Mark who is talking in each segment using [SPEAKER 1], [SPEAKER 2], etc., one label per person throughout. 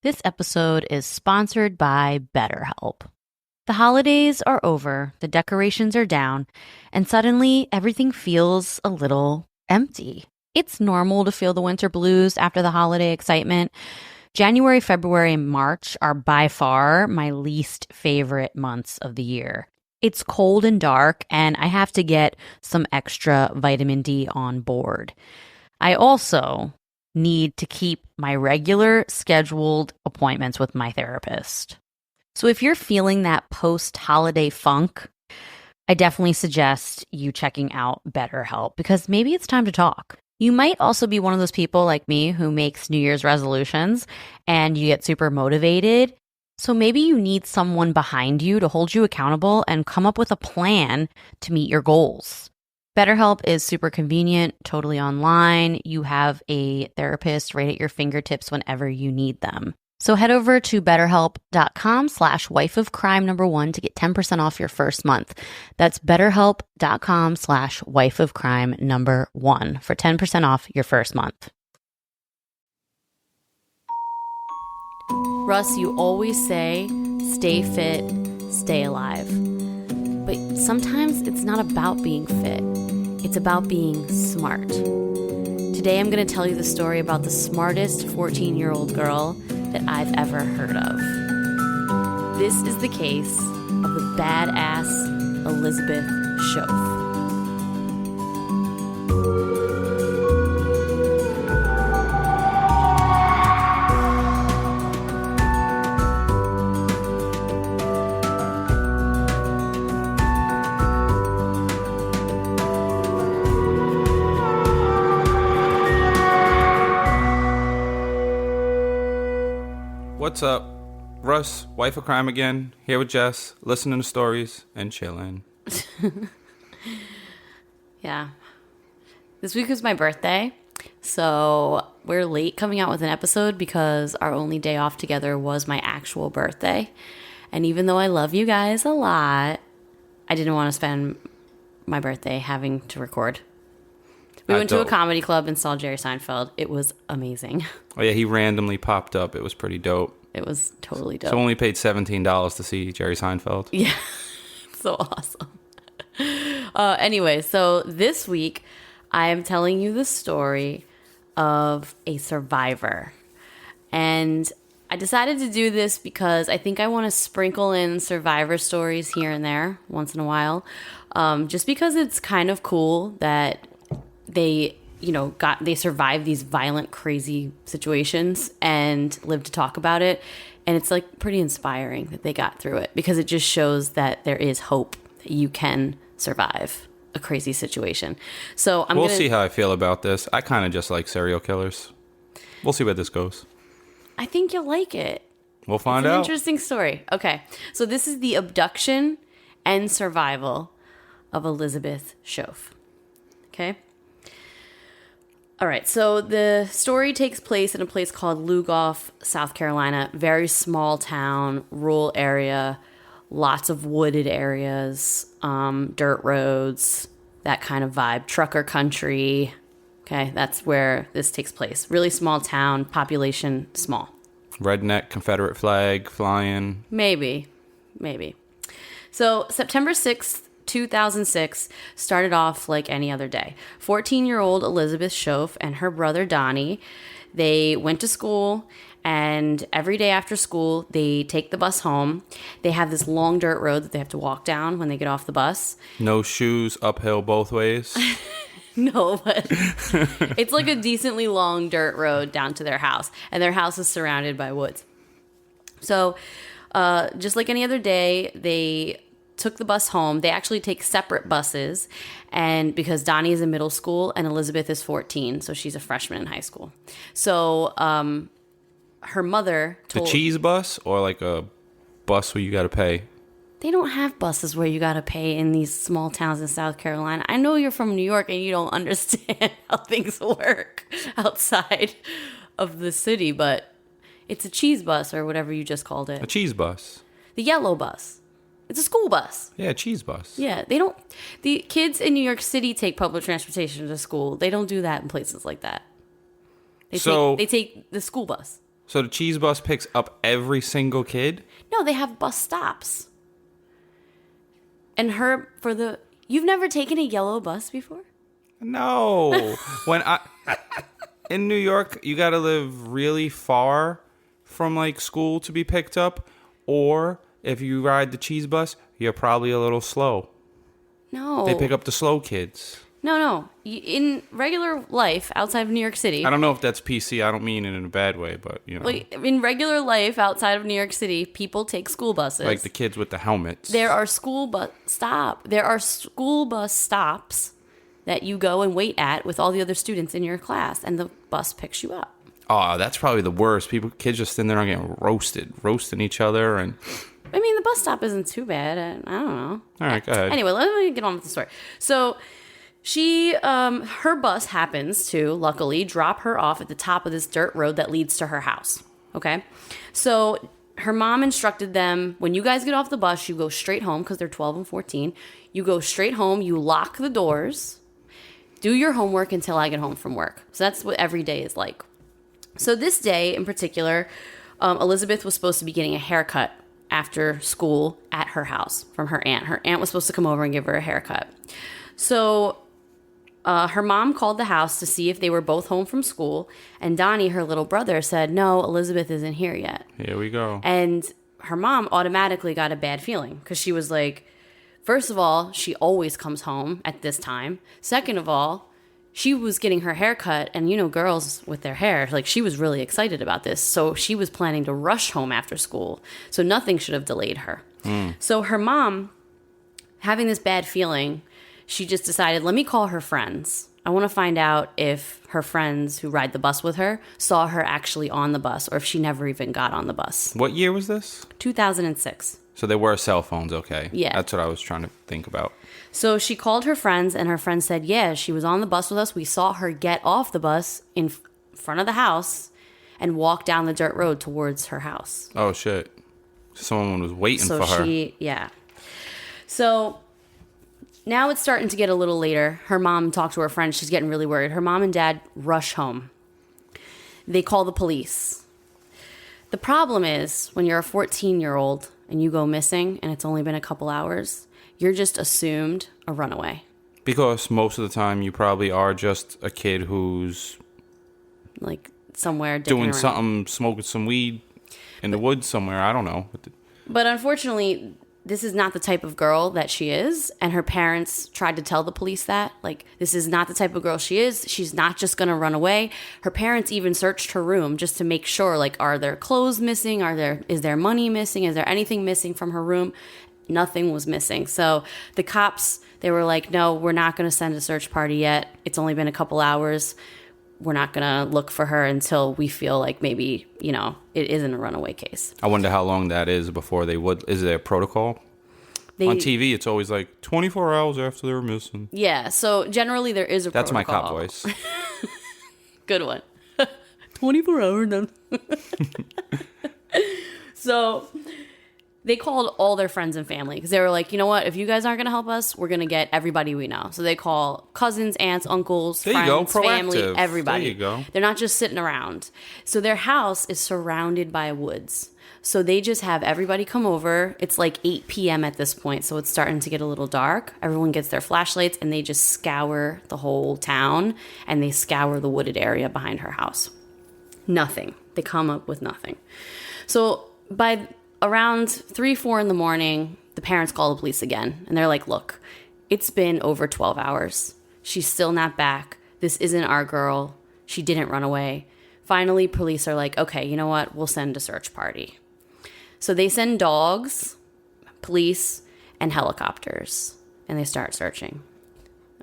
[SPEAKER 1] This episode is sponsored by BetterHelp. The holidays are over, the decorations are down, and suddenly everything feels a little empty. It's normal to feel the winter blues after the holiday excitement. January, February, and March are by far my least favorite months of the year. It's cold and dark, and I have to get some extra vitamin D on board. I also need to keep my regular scheduled appointments with my therapist. So if you're feeling that post-holiday funk, I definitely suggest you checking out BetterHelp because maybe it's time to talk. You might also be one of those people like me who makes New Year's resolutions and you get super motivated. So maybe you need someone behind you to hold you accountable and come up with a plan to meet your goals. BetterHelp is super convenient, totally online. You have a therapist right at your fingertips whenever you need them. So head over to betterhelp.com/wifeofcrime1 to get 10% off your first month. That's betterhelp.com/wifeofcrime1 for 10% off your first month. Russ, you always say, stay fit, stay alive. But sometimes it's not about being fit. It's about being smart. Today I'm going to tell you the story about the smartest 14-year-old girl that I've ever heard of. This is the case of the badass Elizabeth Shoaf.
[SPEAKER 2] What's up? Russ, wife of crime again, here with Jess, listening to stories and chilling.
[SPEAKER 1] Yeah. This week was my birthday, so we're late coming out with an episode because our only day off together was my actual birthday. And even though I love you guys a lot, I didn't want to spend my birthday having to record. We went to a comedy club and saw Jerry Seinfeld. It was amazing.
[SPEAKER 2] Oh yeah, he randomly popped up. It was pretty dope.
[SPEAKER 1] It was totally dope.
[SPEAKER 2] So only paid $17 to see Jerry Seinfeld.
[SPEAKER 1] Yeah, so awesome. Anyway, so this week I am telling you the story of a survivor. And I decided to do this because I think I want to sprinkle in survivor stories here and there once in a while. Just because it's kind of cool that they survived these violent, crazy situations and lived to talk about it. And it's like pretty inspiring that they got through it because it just shows that there is hope that you can survive a crazy situation. So we'll
[SPEAKER 2] see how I feel about this. I kind of just like serial killers. We'll see where this goes.
[SPEAKER 1] I think you'll like it.
[SPEAKER 2] We'll find out.
[SPEAKER 1] It's an interesting story. Okay. So this is the abduction and survival of Elizabeth Shoaf. Okay. All right, so the story takes place in a place called Lugoff, South Carolina. Very small town, rural area, lots of wooded areas, dirt roads, that kind of vibe. Trucker country. Okay, that's where this takes place. Really small town, population small.
[SPEAKER 2] Redneck Confederate flag flying.
[SPEAKER 1] Maybe. So September 6th, 2006 started off like any other day. 14-year-old Elizabeth Shoaf and her brother Donnie, they went to school, and every day after school, they take the bus home. They have this long dirt road that they have to walk down when they get off the bus.
[SPEAKER 2] No shoes, uphill both ways.
[SPEAKER 1] No, but it's like a decently long dirt road down to their house, and their house is surrounded by woods. So just like any other day, they took the bus home. They actually take separate buses, and because Donnie is in middle school and Elizabeth is 14, so she's a freshman in high school. So her mother told...
[SPEAKER 2] The cheese bus or like a bus where you got to pay?
[SPEAKER 1] They don't have buses where you got to pay in these small towns in South Carolina. I know you're from New York and you don't understand how things work outside of the city, but it's a cheese bus or whatever you just called it.
[SPEAKER 2] A cheese bus.
[SPEAKER 1] The yellow bus. It's a school bus.
[SPEAKER 2] Yeah, cheese bus.
[SPEAKER 1] Yeah, they don't... The kids in New York City take public transportation to school. They don't do that in places like that. They take the school bus.
[SPEAKER 2] So the cheese bus picks up every single kid?
[SPEAKER 1] No, they have bus stops. And you've never taken a yellow bus before?
[SPEAKER 2] No. In New York, you got to live really far from like school to be picked up, or if you ride the cheese bus, you're probably a little slow.
[SPEAKER 1] No.
[SPEAKER 2] They pick up the slow kids.
[SPEAKER 1] No. In regular life outside of New York City.
[SPEAKER 2] I don't know if that's PC. I don't mean it in a bad way, but you know.
[SPEAKER 1] Like, in regular life outside of New York City, people take school buses.
[SPEAKER 2] Like the kids with the helmets.
[SPEAKER 1] There are school bus stops that you go and wait at with all the other students in your class, and the bus picks you up.
[SPEAKER 2] Oh, that's probably the worst. Kids just sitting there and getting roasting each other. And
[SPEAKER 1] I mean, the bus stop isn't too bad. I don't know.
[SPEAKER 2] All right, go ahead.
[SPEAKER 1] Anyway, let me get on with the story. So her bus happens to, luckily, drop her off at the top of this dirt road that leads to her house. Okay? So her mom instructed them, when you guys get off the bus, you go straight home, because they're 12 and 14. You go straight home, you lock the doors, do your homework until I get home from work. So that's what every day is like. So this day in particular, Elizabeth was supposed to be getting a haircut after school at her house from her aunt. Her aunt was supposed to come over and give her a haircut. So her mom called the house to see if they were both home from school. And Donnie, her little brother, said, no, Elizabeth isn't here yet.
[SPEAKER 2] Here we go.
[SPEAKER 1] And her mom automatically got a bad feeling because she was like, first of all, she always comes home at this time. Second of all, she was getting her hair cut, and girls with their hair, like, she was really excited about this. So she was planning to rush home after school. So nothing should have delayed her. So her mom, having this bad feeling, she just decided, let me call her friends. I want to find out if her friends who ride the bus with her saw her actually on the bus, or if she never even got on the bus.
[SPEAKER 2] What year was this?
[SPEAKER 1] 2006.
[SPEAKER 2] So they were cell phones, okay.
[SPEAKER 1] Yeah.
[SPEAKER 2] That's what I was trying to think about.
[SPEAKER 1] So she called her friends, and her friends said, yeah, she was on the bus with us. We saw her get off the bus in front of the house and walk down the dirt road towards her house.
[SPEAKER 2] Oh, shit. Someone was waiting for her.
[SPEAKER 1] Yeah. So now it's starting to get a little later. Her mom talked to her friend. She's getting really worried. Her mom and dad rush home. They call the police. The problem is, when you're a 14-year-old and you go missing and it's only been a couple hours, you're just assumed a runaway.
[SPEAKER 2] Because most of the time you probably are just a kid who's
[SPEAKER 1] like somewhere
[SPEAKER 2] doing
[SPEAKER 1] around.
[SPEAKER 2] something, smoking some weed in the woods somewhere. I don't know.
[SPEAKER 1] But unfortunately, this is not the type of girl that she is. And her parents tried to tell the police that. Like, this is not the type of girl she is. She's not just going to run away. Her parents even searched her room just to make sure, like, are there clothes missing? Is there money missing? Is there anything missing from her room? Nothing was missing. So the cops, they were like, no, we're not going to send a search party yet. It's only been a couple hours. We're not going to look for her until we feel like maybe, it isn't a runaway case.
[SPEAKER 2] I wonder how long that is before they would. Is there a protocol? On TV, it's always like 24 hours after they're missing.
[SPEAKER 1] Yeah, so generally there is a
[SPEAKER 2] That's
[SPEAKER 1] protocol.
[SPEAKER 2] my cop voice.
[SPEAKER 1] Good one. 24 hours then. So they called all their friends and family because they were like, you know what? If you guys aren't going to help us, we're going to get everybody we know. So they call cousins, aunts, uncles, friends, family, everybody.
[SPEAKER 2] There you go.
[SPEAKER 1] They're not just sitting around. So their house is surrounded by woods. So they just have everybody come over. It's like 8 p.m. at this point, so it's starting to get a little dark. Everyone gets their flashlights, and they just scour the whole town, and they scour the wooded area behind her house. Nothing. They come up with nothing. So by around 3, 4 in the morning, the parents call the police again, and they're like, look, it's been over 12 hours. She's still not back. This isn't our girl. She didn't run away. Finally, police are like, okay, you know what? We'll send a search party. So they send dogs, police, and helicopters, and they start searching.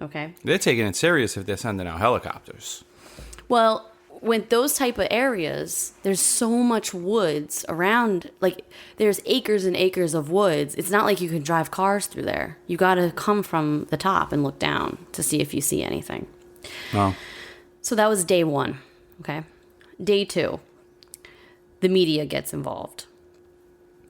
[SPEAKER 1] Okay?
[SPEAKER 2] They're taking it serious if they're sending out helicopters.
[SPEAKER 1] Well, with those type of areas, there's so much woods around. Like, there's acres and acres of woods. It's not like you can drive cars through there. You got to come from the top and look down to see if you see anything.
[SPEAKER 2] Oh.
[SPEAKER 1] So that was day 1. Okay? Day 2, the media gets involved.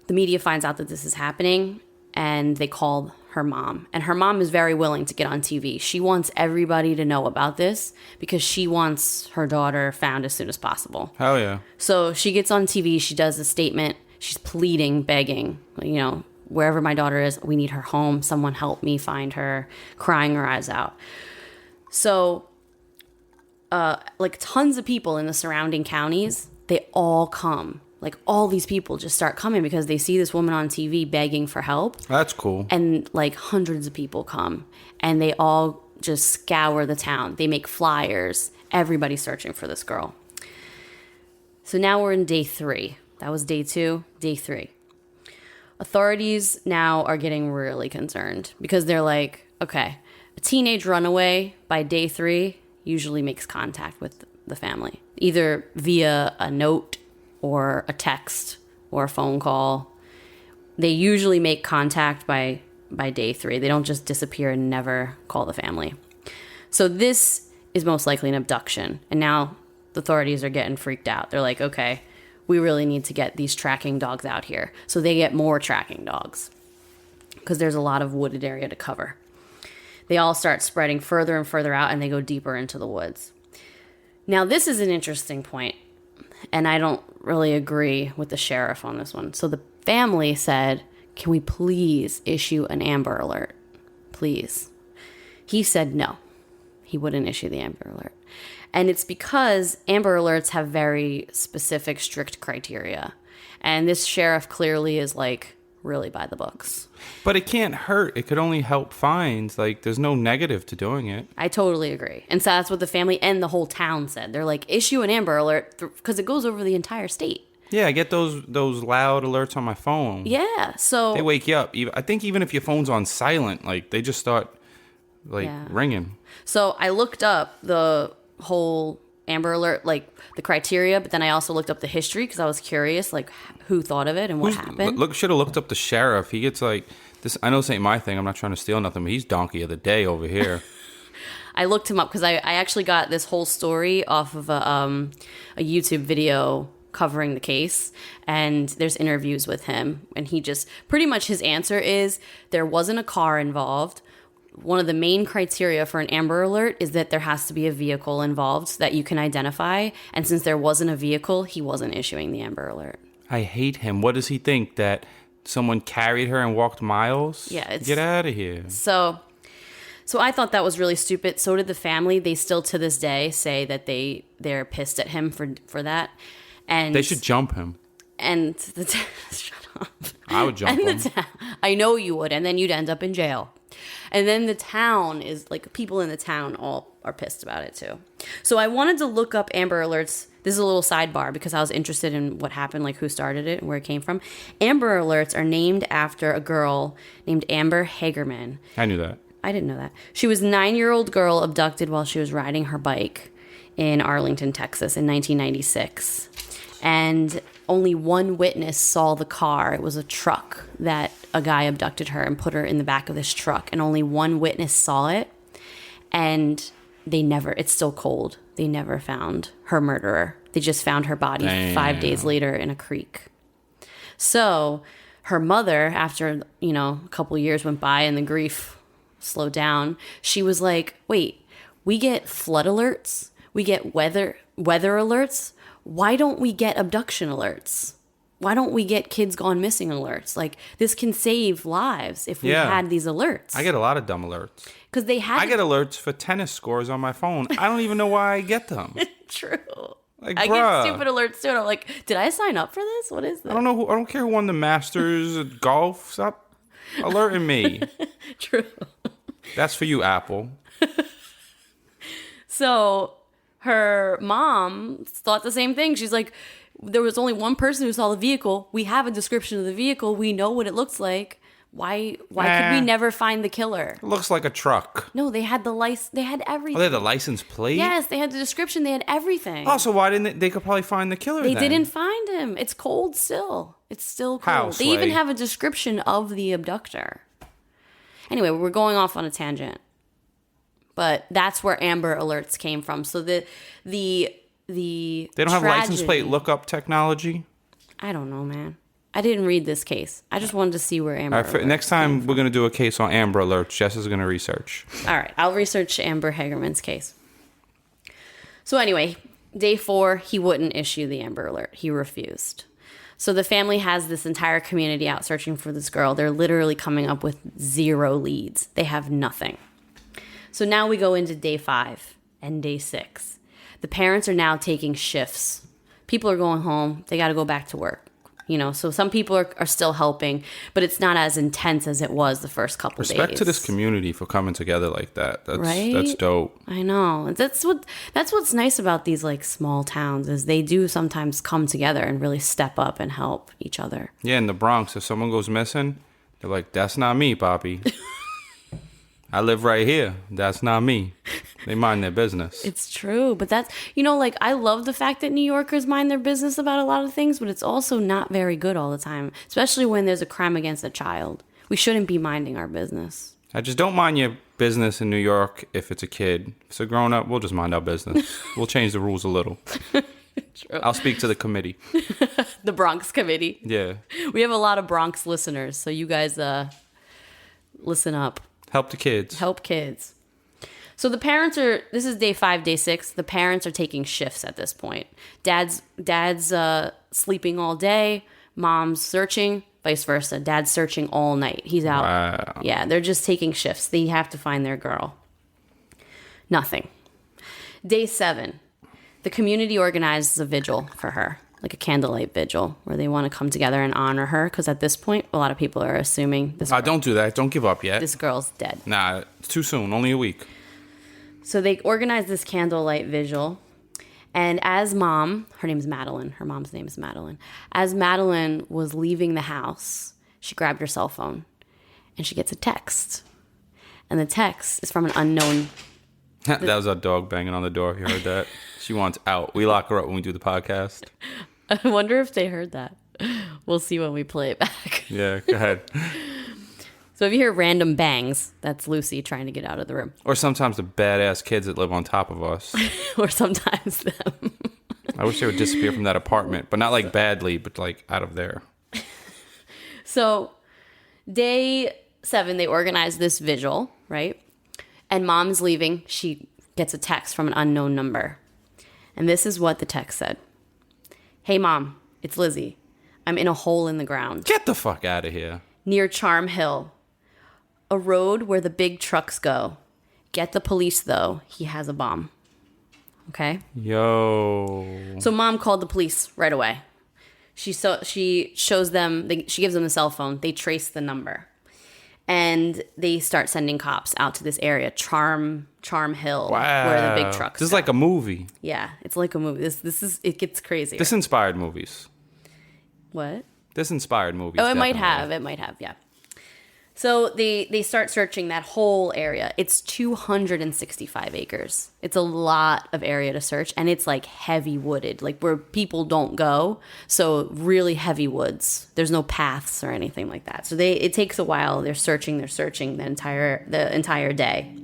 [SPEAKER 1] The media finds out that this is happening, and they call her mom. And her mom is very willing to get on TV. She wants everybody to know about this because she wants her daughter found as soon as possible.
[SPEAKER 2] Hell yeah.
[SPEAKER 1] So she gets on TV. She does a statement. She's pleading, begging, wherever my daughter is, we need her home. Someone help me find her, crying her eyes out. So, tons of people in the surrounding counties, they all come. Like, all these people just start coming because they see this woman on TV begging for help.
[SPEAKER 2] That's cool.
[SPEAKER 1] And, hundreds of people come. And they all just scour the town. They make flyers. Everybody's searching for this girl. So now we're in day 3. That was day 2. Day 3. Authorities now are getting really concerned because they're like, okay, a teenage runaway by day 3 usually makes contact with the family, either via a note or a text or a phone call. They usually make contact by day 3. They don't just disappear and never call the family. So this is most likely an abduction. And now the authorities are getting freaked out. They're like, okay, we really need to get these tracking dogs out here. So they get more tracking dogs because there's a lot of wooded area to cover. They all start spreading further and further out, and they go deeper into the woods. Now, this is an interesting point, and I don't really agree with the sheriff on this one. So the family said, can we please issue an Amber Alert? Please. He said no. He wouldn't issue the Amber Alert. And it's because Amber Alerts have very specific, strict criteria. And this sheriff clearly is really by the books.
[SPEAKER 2] But it can't hurt. It could only help find. There's no negative to doing it.
[SPEAKER 1] I totally agree. And so that's what the family and the whole town said. They're like, issue an Amber Alert because it goes over the entire state.
[SPEAKER 2] Yeah, I get those loud alerts on my phone.
[SPEAKER 1] Yeah, so...
[SPEAKER 2] They wake you up. I think even if your phone's on silent, they just start, ringing.
[SPEAKER 1] So I looked up the whole Amber Alert, the criteria, but then I also looked up the history because I was curious, who thought of it and what happened.
[SPEAKER 2] Should have looked up the sheriff. He gets this. I know this ain't my thing. I'm not trying to steal nothing, but he's donkey of the day over here.
[SPEAKER 1] I looked him up because I actually got this whole story off of a YouTube video covering the case, and there's interviews with him, and he just pretty much his answer is there wasn't a car involved. One of the main criteria for an Amber Alert is that there has to be a vehicle involved so that you can identify. And since there wasn't a vehicle, he wasn't issuing the Amber Alert.
[SPEAKER 2] I hate him. What does he think? That someone carried her and walked miles?
[SPEAKER 1] Yeah.
[SPEAKER 2] Get out of here.
[SPEAKER 1] So I thought that was really stupid. So did the family. They still to this day say that they're pissed at him for that. And
[SPEAKER 2] they should jump him.
[SPEAKER 1] And shut up.
[SPEAKER 2] I would jump him.
[SPEAKER 1] I know you would. And then you'd end up in jail. And then the town is people in the town all are pissed about it too. So I wanted to look up Amber Alerts. This is a little sidebar because I was interested in what happened, who started it and where it came from. Amber Alerts are named after a girl named Amber Hagerman.
[SPEAKER 2] I knew that.
[SPEAKER 1] I didn't know that. She was a 9-year-old girl abducted while she was riding her bike in Arlington, Texas in 1996. And only one witness saw the car. It was a truck that a guy abducted her and put her in the back of this truck. And only one witness saw it. And it's still cold. They never found her murderer. They just found her body 5 days later in a creek. So her mother, after, a couple years went by and the grief slowed down, she was like, wait, we get flood alerts. We get weather alerts. Why don't we get abduction alerts? Why don't we get kids gone missing alerts? This can save lives if we had these alerts.
[SPEAKER 2] I get a lot of dumb alerts.
[SPEAKER 1] Because I
[SPEAKER 2] get alerts for tennis scores on my phone. I don't even know why I get them.
[SPEAKER 1] True.
[SPEAKER 2] I
[SPEAKER 1] get stupid alerts too. And I'm like, did I sign up for this? What is this?
[SPEAKER 2] I don't know. I don't care who won the Masters at golf. Stop alerting me.
[SPEAKER 1] True.
[SPEAKER 2] That's for you, Apple.
[SPEAKER 1] So her mom thought the same thing. She's like, there was only one person who saw the vehicle. We have a description of the vehicle. We know what it looks like. Why could we never find the killer?
[SPEAKER 2] It looks like a truck.
[SPEAKER 1] No, they had the they had everything.
[SPEAKER 2] Oh, they had the license plate?
[SPEAKER 1] Yes, they had the description. They had everything.
[SPEAKER 2] Oh, so why didn't they could probably find the killer
[SPEAKER 1] They didn't find him. It's cold still. It's still cold. They even have a description of the abductor. Anyway, we're going off on a tangent. But that's where Amber Alerts came from. So they don't
[SPEAKER 2] have license plate lookup technology?
[SPEAKER 1] I don't know, man. I didn't read this case. I just wanted to see where Amber
[SPEAKER 2] All right, next time we're going to do a case on Amber Alerts. Jess is going to research.
[SPEAKER 1] All right, I'll research Amber Hagerman's case. So anyway, day 4, he wouldn't issue the Amber Alert. He refused. So the family has this entire community out searching for this girl. They're literally coming up with 0 leads. They have nothing. So now we go into day 5 and day 6. The parents are now taking shifts. People are going home. They got to go back to work. You know, so some people are still helping, but it's not as intense as it was the first couple days.
[SPEAKER 2] Respect to this community for coming together like that. That's dope.
[SPEAKER 1] I know. That's what's nice about these like small towns is they do sometimes come together and really step up and help each other.
[SPEAKER 2] Yeah, in the Bronx, if someone goes missing, they're like, "That's not me, Poppy. I live right here. That's not me." They mind their business.
[SPEAKER 1] It's true. But that's, you know, like I love the fact that New Yorkers mind their business about a lot of things, but it's also not very good all the time, especially when there's a crime against a child. We shouldn't be minding our business.
[SPEAKER 2] I just don't mind your business in New York if it's a kid. If it's a grown up, we'll just mind our business. We'll change the rules a little.
[SPEAKER 1] True.
[SPEAKER 2] I'll speak to the committee.
[SPEAKER 1] The Bronx committee.
[SPEAKER 2] Yeah.
[SPEAKER 1] We have a lot of Bronx listeners, so you guys listen up.
[SPEAKER 2] Help the kids.
[SPEAKER 1] Help kids. So the parents are, this is day 5, day 6. The parents are taking shifts at this point. Dad's sleeping all day. Mom's searching, vice versa. Dad's searching all night. He's out.
[SPEAKER 2] Wow.
[SPEAKER 1] Yeah, they're just taking shifts. They have to find their girl. Nothing. Day 7, the community organizes a vigil for her, like a candlelight vigil, where they want to come together and honor her. Because at this point, a lot of people are assuming this.
[SPEAKER 2] Don't do that. Don't give up yet.
[SPEAKER 1] This girl's dead.
[SPEAKER 2] Nah, it's too soon. Only a week.
[SPEAKER 1] So they organized this candlelight vigil. And as mom, her name's Madeline. Her mom's name is Madeline. As Madeline was leaving the house, she grabbed her cell phone and she gets a text. And the text is from an unknown.
[SPEAKER 2] That was our dog banging on the door. If you heard that. She wants out. We lock her up when we do the podcast.
[SPEAKER 1] I wonder if they heard that. We'll see when we play it back.
[SPEAKER 2] Yeah, go ahead.
[SPEAKER 1] So if you hear random bangs, that's Lucy trying to get out of the room.
[SPEAKER 2] Or sometimes the badass kids that live on top of us.
[SPEAKER 1] Or sometimes them.
[SPEAKER 2] I wish they would disappear from that apartment, but not like badly, but like out of there.
[SPEAKER 1] So day 7, they organize this vigil, right? And mom's leaving. She gets a text from an unknown number. And this is what the text said. "Hey, Mom, it's Lizzie. I'm in a hole in the ground.
[SPEAKER 2] Get the fuck out of here.
[SPEAKER 1] Near Charm Hill. A road where the big trucks go. Get the police, though. He has a bomb." Okay?
[SPEAKER 2] Yo.
[SPEAKER 1] So mom called the police right away. She shows them, she gives them the cell phone. They trace the number. And they start sending cops out to this area, Charm Hill,
[SPEAKER 2] Wow.
[SPEAKER 1] where the big trucks
[SPEAKER 2] This is
[SPEAKER 1] go.
[SPEAKER 2] like a movie.
[SPEAKER 1] Yeah, it's like a movie. It gets crazy.
[SPEAKER 2] This inspired movies.
[SPEAKER 1] What?
[SPEAKER 2] This inspired movies.
[SPEAKER 1] Oh, it might
[SPEAKER 2] definitely.
[SPEAKER 1] have, yeah. So they start searching that whole area. It's 265 acres. It's a lot of area to search, and it's like heavy wooded, like where people don't go. So really heavy woods. There's no paths or anything like that. So it takes a while. They're searching the entire day.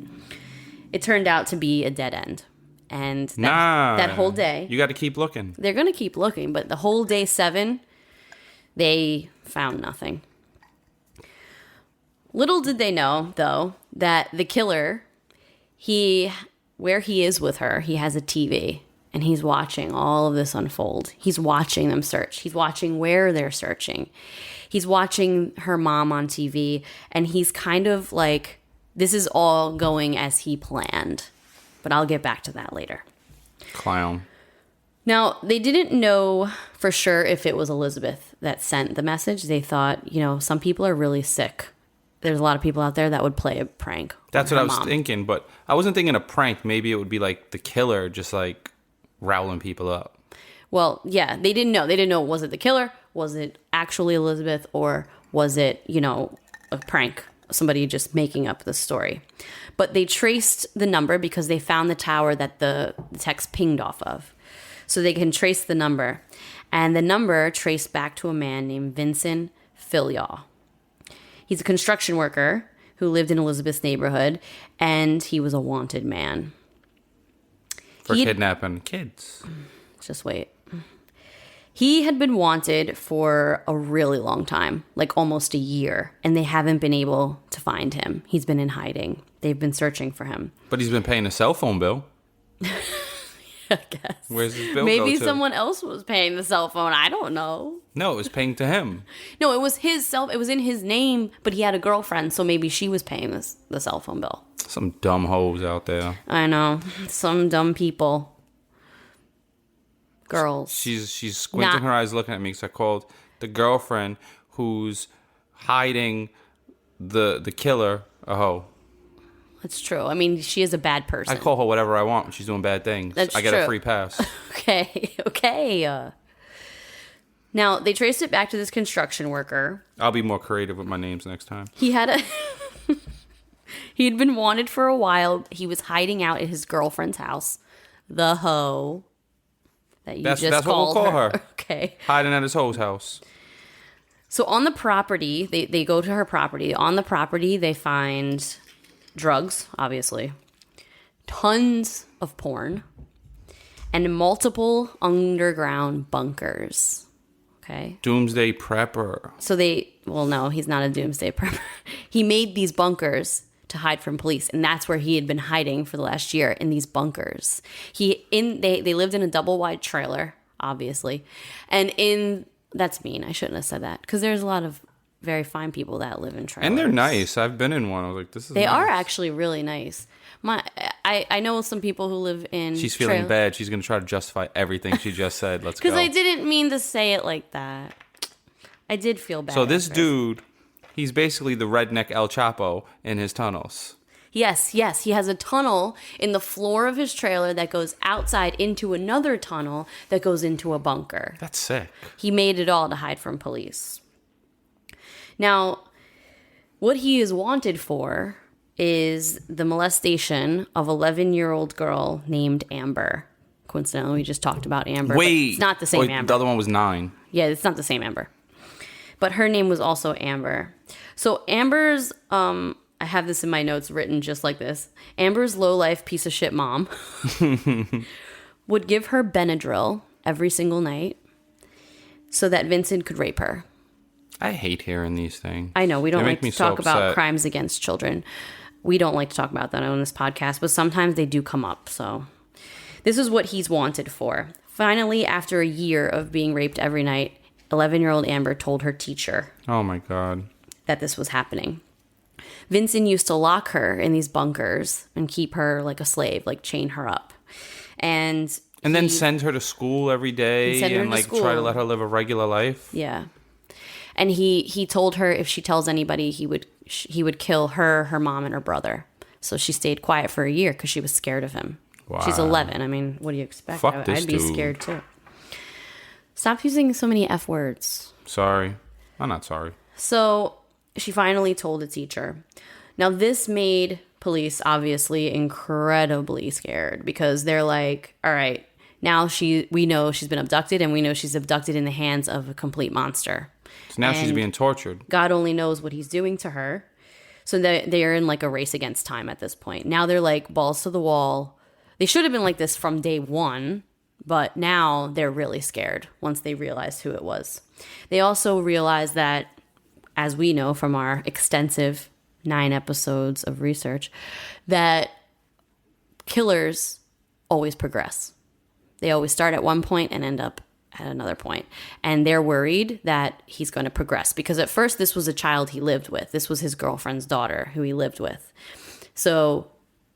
[SPEAKER 1] It turned out to be a dead end. And that whole day,
[SPEAKER 2] you got to keep looking.
[SPEAKER 1] they're going to keep looking, but the whole day 7, they found nothing. Little did they know, though, that the killer, where he is with her, he has a TV, and he's watching all of this unfold. He's watching them search. He's watching where they're searching. He's watching her mom on TV, and he's kind of like, this is all going as he planned. But I'll get back to that later.
[SPEAKER 2] Clown.
[SPEAKER 1] Now, they didn't know for sure if it was Elizabeth that sent the message. They thought, some people are really sick. There's a lot of people out there that would play a prank.
[SPEAKER 2] That's what I was thinking, but I wasn't thinking a prank. Maybe it would be like the killer just like riling people up.
[SPEAKER 1] Well, yeah, they didn't know. They didn't know, was it the killer? Was it actually Elizabeth? Or was it, a prank? Somebody just making up the story. But they traced the number because they found the tower that the text pinged off of. So they can trace the number. And the number traced back to a man named Vinson Filyaw. He's a construction worker who lived in Elizabeth's neighborhood, and he was a wanted man.
[SPEAKER 2] For kidnapping kids.
[SPEAKER 1] Just wait. He had been wanted for a really long time, like almost a year, and they haven't been able to find him. He's been in hiding. They've been searching for him.
[SPEAKER 2] But he's been paying a cell phone bill.
[SPEAKER 1] I guess.
[SPEAKER 2] Where's his bill
[SPEAKER 1] Maybe
[SPEAKER 2] go to?
[SPEAKER 1] someone else was paying the cell phone. I don't know.
[SPEAKER 2] No, it was paying to him.
[SPEAKER 1] No, it was it was in his name, but he had a girlfriend, so maybe she was paying the cell phone bill.
[SPEAKER 2] Some dumb hoes out there.
[SPEAKER 1] I know. Some dumb people. Girls.
[SPEAKER 2] She's squinting her eyes looking at me because I called the girlfriend who's hiding the killer a hoe.
[SPEAKER 1] That's true. I mean, she is a bad person.
[SPEAKER 2] I call her whatever I want when she's doing bad things.
[SPEAKER 1] That's
[SPEAKER 2] I get
[SPEAKER 1] true.
[SPEAKER 2] a free pass.
[SPEAKER 1] Okay. Now, they traced it back to this construction worker.
[SPEAKER 2] I'll be more creative with my names next time.
[SPEAKER 1] He'd been wanted for a while. He was hiding out at his girlfriend's house. The hoe. That's
[SPEAKER 2] what we'll call her.
[SPEAKER 1] Okay.
[SPEAKER 2] Hiding at his hoe's house.
[SPEAKER 1] So on the property, they go to her property. On the property, they find drugs, obviously, tons of porn, and multiple underground bunkers. Okay.
[SPEAKER 2] Doomsday prepper.
[SPEAKER 1] So no, he's not a doomsday prepper. He made these bunkers to hide from police, and that's where he had been hiding for the last year, in these bunkers. They lived in a double wide trailer, obviously, and that's mean. I shouldn't have said that, because there's a lot of very fine people that live in trailers,
[SPEAKER 2] and they're nice. I've been in one. I was like, this is.
[SPEAKER 1] They
[SPEAKER 2] nice.
[SPEAKER 1] are actually really nice. I know some people who live in.
[SPEAKER 2] She's feeling bad. She's gonna try to justify everything she just said. Let's go.
[SPEAKER 1] Because I didn't mean to say it like that. I did feel bad.
[SPEAKER 2] So this dude, he's basically the redneck El Chapo in his tunnels.
[SPEAKER 1] Yes. He has a tunnel in the floor of his trailer that goes outside into another tunnel that goes into a bunker.
[SPEAKER 2] That's sick.
[SPEAKER 1] He made it all to hide from police. Now, what he is wanted for is the molestation of 11-year-old girl named Amber. Coincidentally, we just talked about Amber.
[SPEAKER 2] Wait.
[SPEAKER 1] It's not the same Amber.
[SPEAKER 2] The other one was 9.
[SPEAKER 1] Yeah, it's not the same Amber. But her name was also Amber. So Amber's, I have this in my notes written just like this. Amber's low-life piece of shit mom would give her Benadryl every single night so that Vincent could rape her.
[SPEAKER 2] I hate hearing these things.
[SPEAKER 1] I know, we don't like to talk about
[SPEAKER 2] upset.
[SPEAKER 1] crimes against children. We don't like to talk about that on this podcast, but sometimes they do come up. So this is what he's wanted for. Finally, after a year of being raped every night, 11-year-old Amber told her teacher.
[SPEAKER 2] Oh my God.
[SPEAKER 1] That this was happening. Vincent used to lock her in these bunkers and keep her like a slave, like chain her up. And
[SPEAKER 2] then send her to school every day and like try to let her live a regular life.
[SPEAKER 1] Yeah. And he told her if she tells anybody, he would kill her, her mom, and her brother. So she stayed quiet for a year because she was scared of him. Wow. She's 11. I mean, what do you expect?
[SPEAKER 2] Fuck this
[SPEAKER 1] I'd be
[SPEAKER 2] dude.
[SPEAKER 1] scared too. Stop using so many F words.
[SPEAKER 2] Sorry. I'm not sorry.
[SPEAKER 1] So she finally told the teacher. Now this made police obviously incredibly scared because they're like, all right, now we know she's been abducted, and we know she's abducted in the hands of a complete monster.
[SPEAKER 2] So now she's being tortured.
[SPEAKER 1] God only knows what he's doing to her. So they are in like a race against time at this point. Now they're like balls to the wall. They should have been like this from day one, but now they're really scared once they realized who it was. They also realized that, as we know from our extensive 9 episodes of research, that killers always progress. They always start at one point and end up at another point. And they're worried that he's going to progress because at first this was a child he lived with. This was his girlfriend's daughter who he lived with. So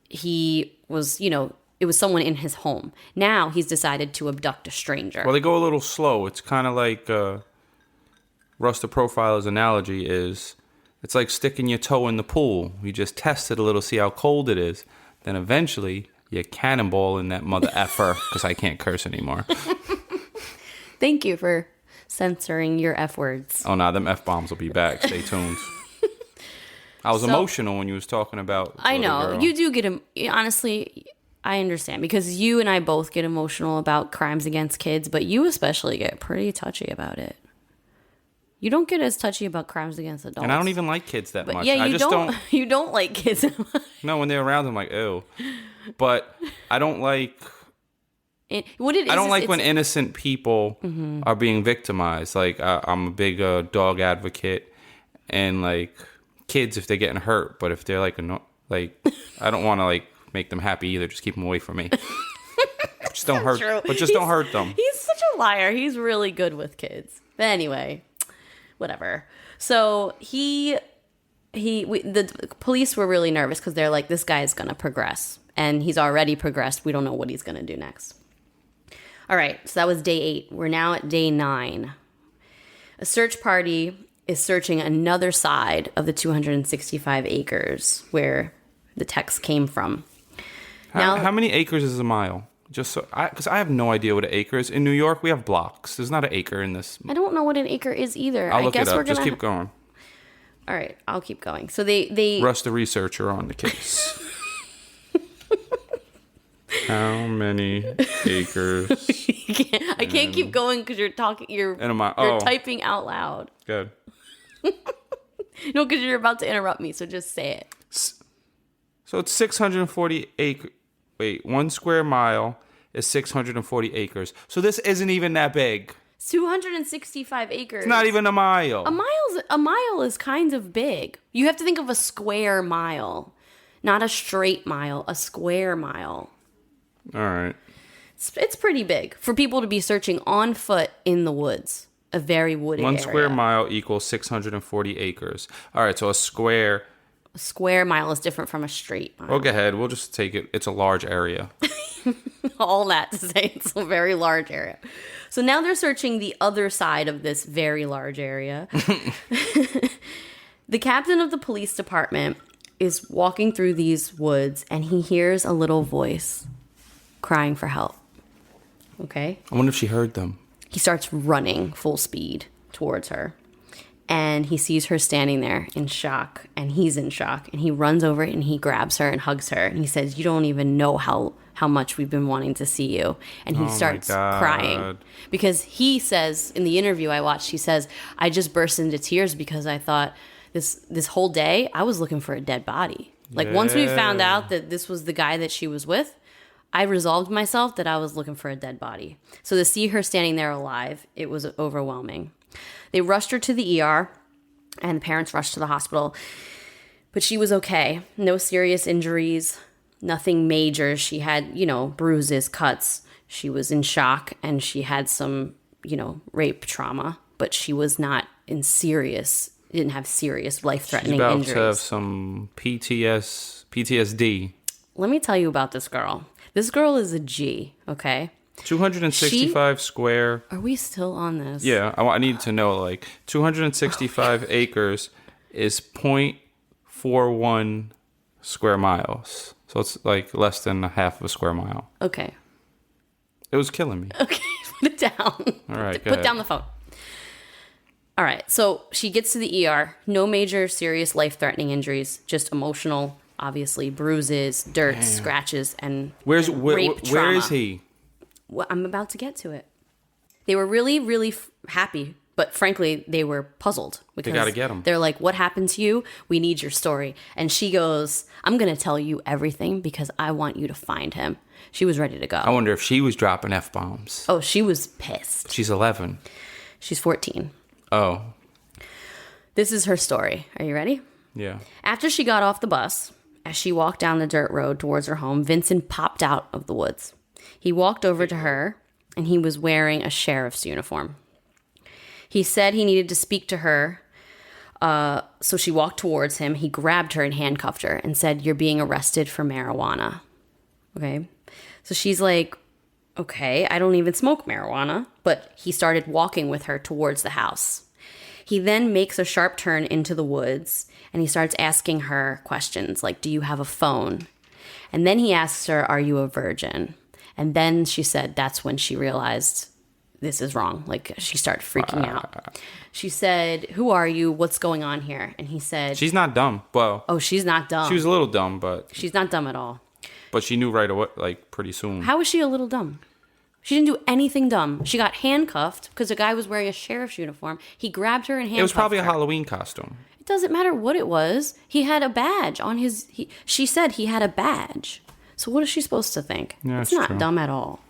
[SPEAKER 1] he was, it was someone in his home. Now he's decided to abduct a stranger.
[SPEAKER 2] Well, they go a little slow. It's kind of like Russ the Profiler's analogy is, it's like sticking your toe in the pool. You just test it a little, see how cold it is. Then eventually you cannonball in that mother effer, because I can't curse anymore.
[SPEAKER 1] Thank you for censoring your F words.
[SPEAKER 2] Oh, no, them F-bombs will be back. Stay tuned. I was emotional when you was talking about
[SPEAKER 1] I know.
[SPEAKER 2] girl.
[SPEAKER 1] You do get... Honestly, I understand. Because you and I both get emotional about crimes against kids, but you especially get pretty touchy about it. You don't get as touchy about crimes against adults.
[SPEAKER 2] And I don't even like kids that much.
[SPEAKER 1] Yeah,
[SPEAKER 2] I just don't...
[SPEAKER 1] You don't like kids.
[SPEAKER 2] No, when they're around, I'm like, ew. But I don't like...
[SPEAKER 1] What it is,
[SPEAKER 2] I don't like
[SPEAKER 1] it's
[SPEAKER 2] when innocent people are being victimized. Like, I'm a big dog advocate, and like kids if they're getting hurt, but if they're like I don't want to like make them happy either. Just keep them away from me. Just don't hurt.
[SPEAKER 1] True.
[SPEAKER 2] But just don't hurt them.
[SPEAKER 1] He's such a liar. He's really good with kids. But anyway, whatever. So the police were really nervous because they're like, this guy is going to progress. And he's already progressed. We don't know what he's going to do next. All right, so that was day 8. We're now at day 9. A search party is searching another side of the 265 acres where the text came from.
[SPEAKER 2] How many acres is a mile? Just so, because I have no idea what an acre is. In New York, we have blocks. There's not an acre in this.
[SPEAKER 1] I don't know what an acre is either.
[SPEAKER 2] I'll look it up. Just keep going.
[SPEAKER 1] All right, I'll keep going. So they
[SPEAKER 2] Russ, the researcher, on the case. How many acres?
[SPEAKER 1] I can't keep going because you're talking. You're typing out loud.
[SPEAKER 2] Good.
[SPEAKER 1] No, because you're about to interrupt me. So just say it.
[SPEAKER 2] So it's 640 acres. Wait, 1 square mile is 640 acres. So this isn't even that big.
[SPEAKER 1] 265 acres.
[SPEAKER 2] It's not even a mile.
[SPEAKER 1] A mile is kind of big. You have to think of a square mile, not a straight mile. A square mile.
[SPEAKER 2] All right.
[SPEAKER 1] It's pretty big for people to be searching on foot in the woods, a very wooded area.
[SPEAKER 2] 1 square mile equals 640 acres. All right, so a square
[SPEAKER 1] mile is different from a straight mile.
[SPEAKER 2] Well, go ahead. We'll just take it. It's a large area.
[SPEAKER 1] All that to say it's a very large area. So now they're searching the other side of this very large area. The captain of the police department is walking through these woods and he hears a little voice crying for help. Okay?
[SPEAKER 2] I wonder if she heard them.
[SPEAKER 1] He starts running full speed towards her. And he sees her standing there in shock, and he's in shock. And he runs over and he grabs her and hugs her. And he says, you don't even know how much we've been wanting to see you. And he starts crying. Because he says, in the interview I watched, he says, I just burst into tears because I thought this whole day, I was looking for a dead body. Like, once we found out that this was the guy that she was with, I resolved myself that I was looking for a dead body. So to see her standing there alive, it was overwhelming. They rushed her to the ER, and the parents rushed to the hospital. But she was okay. No serious injuries, nothing major. She had, bruises, cuts. She was in shock, and she had some, rape trauma. But she was not didn't have serious life-threatening injuries. She's about to
[SPEAKER 2] have some PTSD.
[SPEAKER 1] Let me tell you about this girl. This girl is a G, okay?
[SPEAKER 2] 265 square.
[SPEAKER 1] Are we still on this?
[SPEAKER 2] Yeah, I need to know, like, 265 acres is 0.41 square miles. So it's, like, less than a half of a square mile.
[SPEAKER 1] Okay.
[SPEAKER 2] It was killing me.
[SPEAKER 1] Okay, put it down.
[SPEAKER 2] All right,
[SPEAKER 1] Put down the phone. All right, so she gets to the ER. No major serious life-threatening injuries, just emotional, obviously, bruises, dirt, scratches, and rape trauma.
[SPEAKER 2] Where is he?
[SPEAKER 1] Well, I'm about to get to it. They were really, really happy, but frankly, they were puzzled. Because
[SPEAKER 2] they got to get him.
[SPEAKER 1] They're like, what happened to you? We need your story. And she goes, I'm going to tell you everything because I want you to find him. She was ready to go.
[SPEAKER 2] I wonder if she was dropping F-bombs.
[SPEAKER 1] Oh, she was pissed.
[SPEAKER 2] She's 11.
[SPEAKER 1] She's 14.
[SPEAKER 2] Oh.
[SPEAKER 1] This is her story. Are you ready?
[SPEAKER 2] Yeah.
[SPEAKER 1] After she got off the bus, as she walked down the dirt road towards her home, Vincent popped out of the woods. He walked over to her, and he was wearing a sheriff's uniform. He said he needed to speak to her, so she walked towards him. He grabbed her and handcuffed her and said, you're being arrested for marijuana. Okay? So she's like, okay, I don't even smoke marijuana. But he started walking with her towards the house. He then makes a sharp turn into the woods, and he starts asking her questions like, do you have a phone? And then he asks her, are you a virgin? And then she said that's when she realized this is wrong. Like, she started freaking out. She said, who are you? What's going on here? And he said...
[SPEAKER 2] She's not dumb. Well...
[SPEAKER 1] Oh, she's not dumb.
[SPEAKER 2] She was a little dumb, but...
[SPEAKER 1] She's not dumb at all.
[SPEAKER 2] But she knew right away, like, pretty soon.
[SPEAKER 1] How was she a little dumb? She didn't do anything dumb. She got handcuffed because a guy was wearing a sheriff's uniform. He grabbed her and handcuffed her.
[SPEAKER 2] It was probably a Halloween costume.
[SPEAKER 1] It doesn't matter what it was. He had a badge on his... She said he had a badge. So what is she supposed to think?
[SPEAKER 2] Yeah,
[SPEAKER 1] it's not
[SPEAKER 2] true.
[SPEAKER 1] Dumb at all.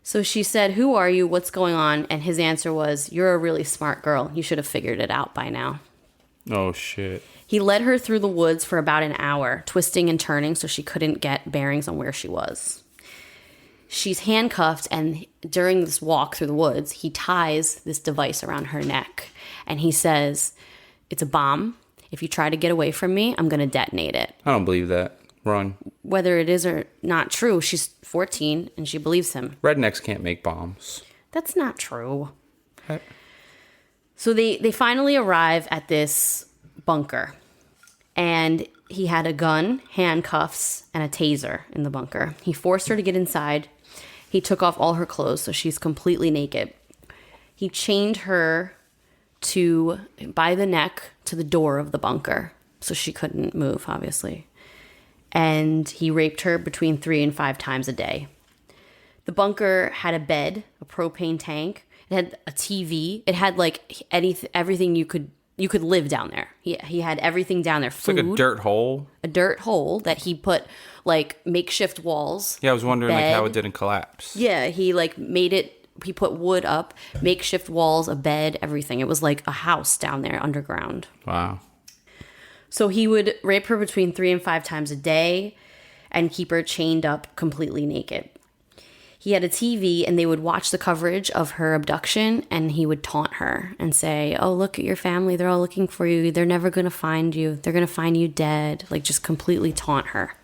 [SPEAKER 1] So she said, "Who are you? What's going on?" And his answer was, "You're a really smart girl. You should have figured it out by now."
[SPEAKER 2] Oh, shit.
[SPEAKER 1] He led her through the woods for about an hour, twisting and turning so she couldn't get bearings on where she was. She's handcuffed, and during this walk through the woods, he ties this device around her neck. And he says, "It's a bomb. If you try to get away from me, I'm going to detonate it."
[SPEAKER 2] I don't believe that. Run.
[SPEAKER 1] Whether it is or not true, she's 14 and she believes him.
[SPEAKER 2] Rednecks can't make bombs.
[SPEAKER 1] That's not true.
[SPEAKER 2] Hey.
[SPEAKER 1] So they finally arrive at this bunker. And he had a gun, handcuffs, and a taser in the bunker. He forced her to get inside. He took off all her clothes, so she's completely naked. He chained her by the neck to the door of the bunker, so she couldn't move, obviously. And he raped her between 3 and 5 times a day. The bunker had a bed, a propane tank. It had a TV. It had like everything you could live down there. He had everything down there. Food,
[SPEAKER 2] it's like a dirt hole.
[SPEAKER 1] A dirt hole that he put like makeshift walls.
[SPEAKER 2] Yeah, I was wondering
[SPEAKER 1] bed.
[SPEAKER 2] like how it didn't collapse.
[SPEAKER 1] Yeah, he like made it. He put wood up, makeshift walls, a bed, everything. It was like a house down there underground.
[SPEAKER 2] Wow.
[SPEAKER 1] So he would rape her between 3 and 5 times a day and keep her chained up completely naked. He had a TV, and they would watch the coverage of her abduction, and he would taunt her and say, "Oh, look at your family. They're all looking for you. They're never going to find you. They're going to find you dead." Like, just completely taunt her.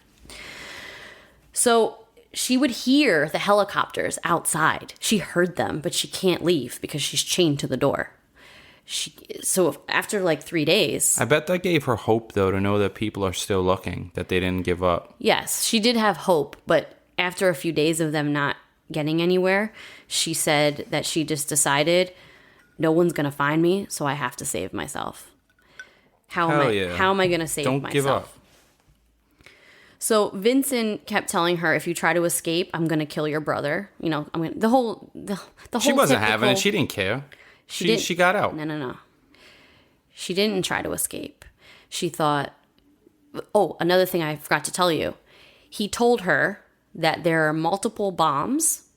[SPEAKER 1] So she would hear the helicopters outside. She heard them, but she can't leave because she's chained to the door. So after like 3 days...
[SPEAKER 2] I bet that gave her hope, though, to know that people are still looking, that they didn't give up.
[SPEAKER 1] Yes, she did have hope, but after a few days of them not getting anywhere, she said that she just decided, no one's going to find me, so I have to save myself. How am I going to save myself?
[SPEAKER 2] Don't give up.
[SPEAKER 1] So Vinson kept telling her, "If you try to escape, I'm going to kill your brother." You know, the whole
[SPEAKER 2] She wasn't having it. She didn't care. She got out.
[SPEAKER 1] No. She didn't try to escape. She thought, oh, another thing I forgot to tell you. He told her that there are multiple bombs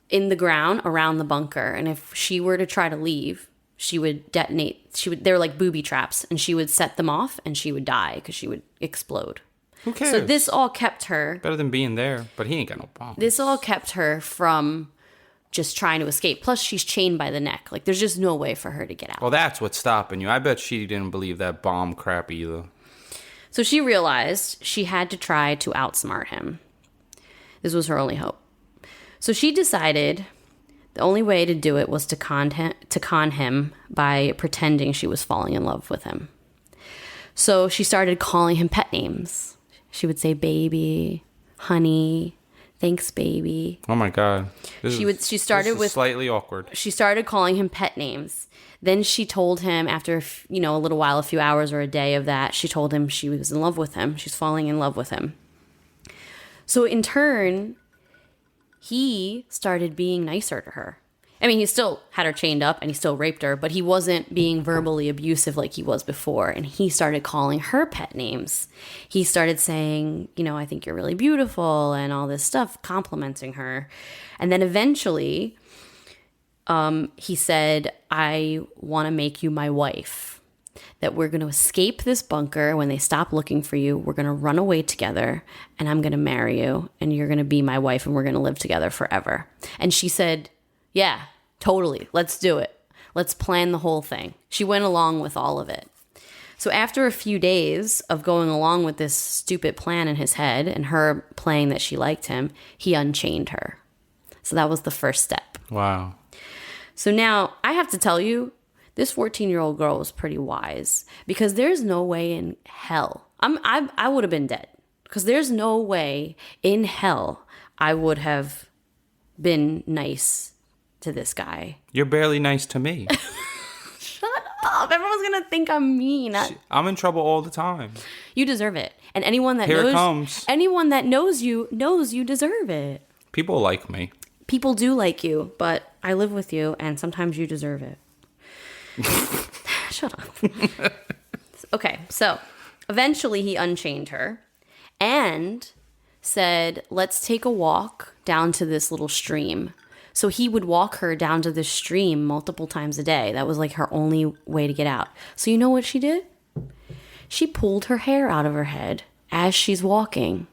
[SPEAKER 1] in the ground around the bunker. And if she were to try to leave, she would detonate. They were like booby traps, and she would set them off and she would die because she would explode.
[SPEAKER 2] Who cares?
[SPEAKER 1] So this all kept her...
[SPEAKER 2] Better than being there, but he ain't got no bombs.
[SPEAKER 1] This all kept her from just trying to escape. Plus, she's chained by the neck. Like, there's just no way for her to get out.
[SPEAKER 2] Well, that's what's stopping you. I bet she didn't believe that bomb crap either.
[SPEAKER 1] So she realized she had to try to outsmart him. This was her only hope. So she decided the only way to do it was to con him by pretending she was falling in love with him. So she started calling him pet names. She would say, "Baby," "Honey," "Thanks, baby."
[SPEAKER 2] Oh my God. This is slightly awkward.
[SPEAKER 1] She started calling him pet names. Then she told him after, a little while, a few hours or a day of that, she told him she was in love with him. She's falling in love with him. So in turn, he started being nicer to her. I mean, he still had her chained up and he still raped her, but he wasn't being verbally abusive like he was before. And he started calling her pet names. He started saying, "I think you're really beautiful," and all this stuff, complimenting her. And then eventually, he said, "I want to make you my wife. That we're going to escape this bunker. When they stop looking for you, we're going to run away together, and I'm going to marry you, and you're going to be my wife, and we're going to live together forever." And she said, "Yeah, totally. Let's do it. Let's plan the whole thing." She went along with all of it. So after a few days of going along with this stupid plan in his head and her playing that she liked him, he unchained her. So that was the first step.
[SPEAKER 2] Wow.
[SPEAKER 1] So now I have to tell you, this 14-year-old girl was pretty wise, because there's no way in hell. I would have been dead, because there's no way in hell I would have been nice to this guy.
[SPEAKER 2] You're barely nice to me.
[SPEAKER 1] Shut up. Everyone's going to think I'm mean.
[SPEAKER 2] I'm in trouble all the time.
[SPEAKER 1] You deserve it. And anyone that knows you knows you deserve it.
[SPEAKER 2] People like me.
[SPEAKER 1] People do like you, but I live with you, and sometimes you deserve it. Shut up. Okay, so eventually he unchained her, and said, let's take a walk down to this little stream. So he would walk her down to this stream multiple times a day. That was like her only way to get out. So you know what she did? She pulled her hair out of her head as she's walking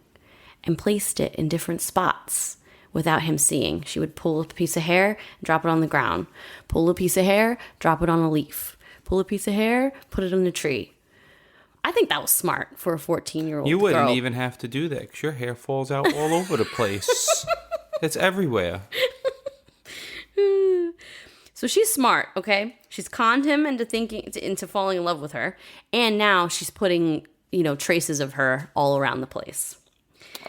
[SPEAKER 1] and placed it in different spots without him seeing. She would pull a piece of hair and drop it on the ground. Pull a piece of hair, drop it on a leaf. Pull a piece of hair, put it on a tree. I think that was smart for a 14-year-old girl.
[SPEAKER 2] You wouldn't even have to do that because your hair falls out all over the place. It's everywhere.
[SPEAKER 1] So she's smart, okay? She's conned him into falling in love with her, and now she's putting, traces of her all around the place.